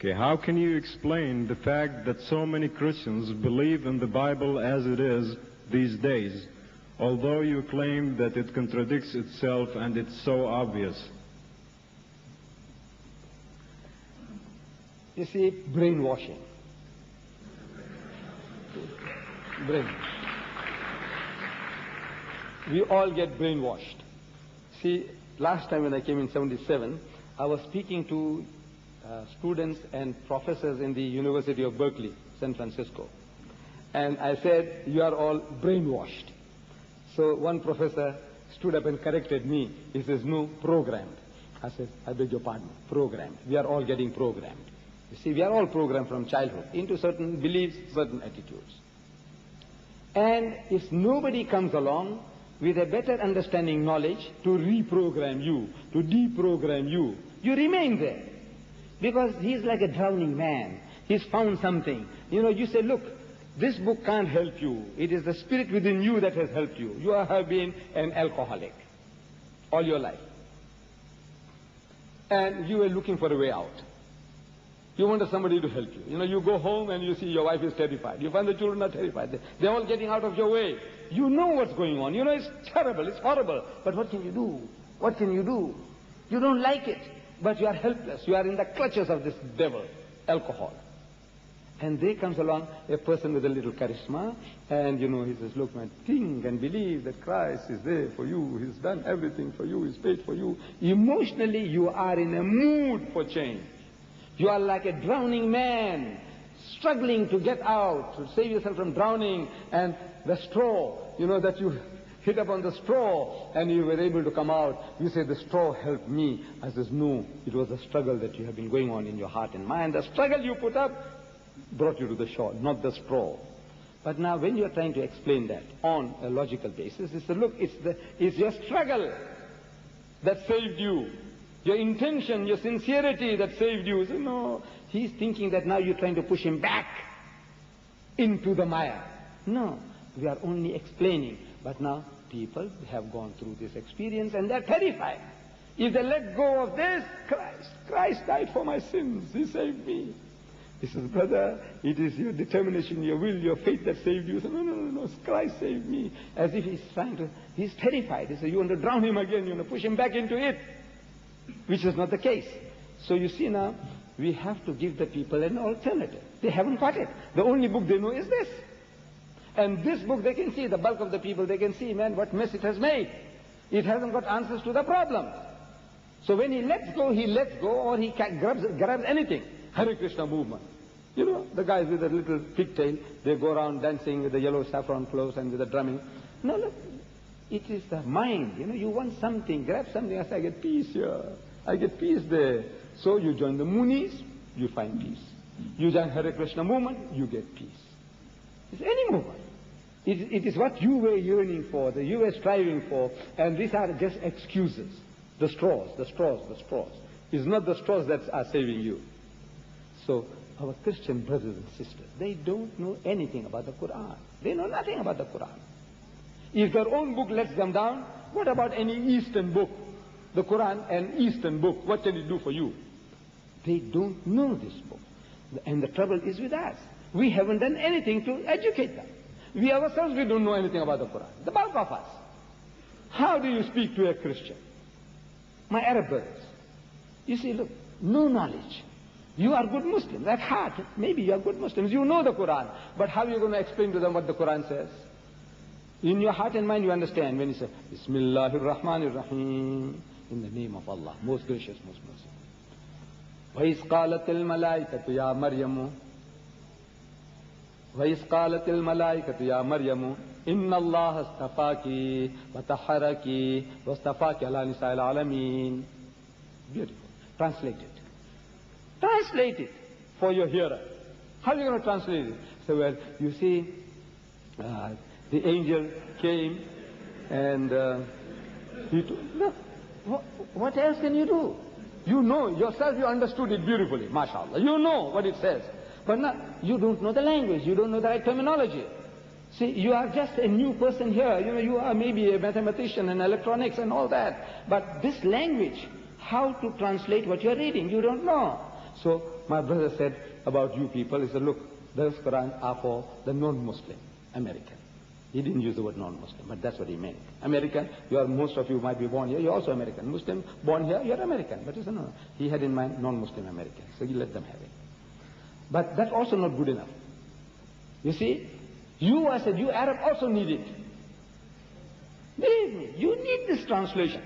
Okay, how can you explain the fact that so many Christians believe in the Bible as it is these days, although you claim that it contradicts itself and it's so obvious? You see, brainwashing. Brain. We all get brainwashed. See, last time when I came in 77, I was speaking to students and professors in the University of Berkeley, San Francisco. And I said, you are all brainwashed. So one professor stood up and corrected me. He says, no, programmed. I said, I beg your pardon, programmed. We are all getting programmed. You see, we are all programmed from childhood into certain beliefs, certain attitudes. And if nobody comes along with a better understanding knowledge to reprogram you, to deprogram you, you remain there. Because he's like a drowning man. He's found something. You know, you say, look, this book can't help you. It is the spirit within you that has helped you. You have been an alcoholic all your life. And you were looking for a way out. You wanted somebody to help you. You know, you go home and you see your wife is terrified. You find the children are terrified. They're all getting out of your way. You know what's going on. You know it's terrible, it's horrible. But what can you do? What can you do? You don't like it, but you are helpless. You are in the clutches of this devil, alcohol. And there comes along a person with a little charisma, and you know, he says, look man, think and believe that Christ is there for you. He's done everything for you. He's paid for you. Emotionally, you are in a mood for change. You are like a drowning man, struggling to get out, to save yourself from drowning, and the straw, you know, that you hit upon the straw, and you were able to come out. You say, the straw helped me. I says, no, it was a struggle that you have been going on in your heart and mind. The struggle you put up brought you to the shore, not the straw. But now when you are trying to explain that on a logical basis, it's look, it's your struggle that saved you. Your intention, your sincerity that saved you. So no, he's thinking that now you're trying to push him back into the mire. No, we are only explaining. But now people have gone through this experience and they're terrified. If they let go of this, Christ died for my sins. He saved me. He says, brother, it is your determination, your will, your faith that saved you. He says, no, Christ saved me. As if he's terrified. He says, you want to drown him again, you want to push him back into it. Which is not the case. So you see now, we have to give the people an alternative. They haven't got it. The only book they know is this. And this book they can see, the bulk of the people, they can see, man, what mess it has made. It hasn't got answers to the problem. So when he lets go, or he grabs anything. Hare Krishna movement. You know, the guys with the little pigtail, they go around dancing with the yellow saffron clothes and with the drumming. No, look. It is the mind, you know, you want something, grab something, I say, I get peace here, I get peace there. So you join the Munis, you find peace. You join Hare Krishna movement, you get peace. It's any movement. It is what you were yearning for, that you were striving for, and these are just excuses. The straws. It's not the straws that are saving you. So our Christian brothers and sisters, they don't know anything about the Quran. They know nothing about the Quran. If their own book lets them down, what about any Eastern book? The Quran, an Eastern book, what can it do for you? They don't know this book. And the trouble is with us. We haven't done anything to educate them. We ourselves, we don't know anything about the Quran. The bulk of us. How do you speak to a Christian? My Arab brothers. You see, look, no knowledge. You are good Muslims. At heart, maybe you are good Muslims. You know the Quran. But how are you going to explain to them what the Quran says? In your heart and mind you understand when you say, Bismillahir Rahmanir Rahim, in the name of Allah, most gracious, most merciful. وَإِذْ قَالَتِ الْمَلَائِكَةُ يَا مَرْيَمُ وَإِذْ قَالَتِ الْمَلَائِكَةُ يَا مَرْيَمُ إِنَّ اللَّهَ اسْتَفَاكِ وَطَهَّرَكِ وَاسْتَفَاكِ عَلَى نِسَاءِ الْعَالَمِينَ. Beautiful. Translate it. Translate it for your hearer. How are you going to translate it? So, well, you see, the angel came and no, what else can you do? You know yourself, you understood it beautifully, mashallah. You know what it says. But now, you don't know the language, you don't know the right terminology. See, you are just a new person here. You know, you are maybe a mathematician and electronics and all that. But this language, how to translate what you are reading, you don't know. So my brother said about you people, he said, look, those Quran are for the non-Muslim, American. He didn't use the word non-Muslim, but that's what he meant. American, most of you might be born here, you're also American. Muslim, born here, you're American. But he said, no. He had in mind non-Muslim American. So you let them have it. But that's also not good enough. You see, I said, you Arab also need it. Believe me, you need this translation.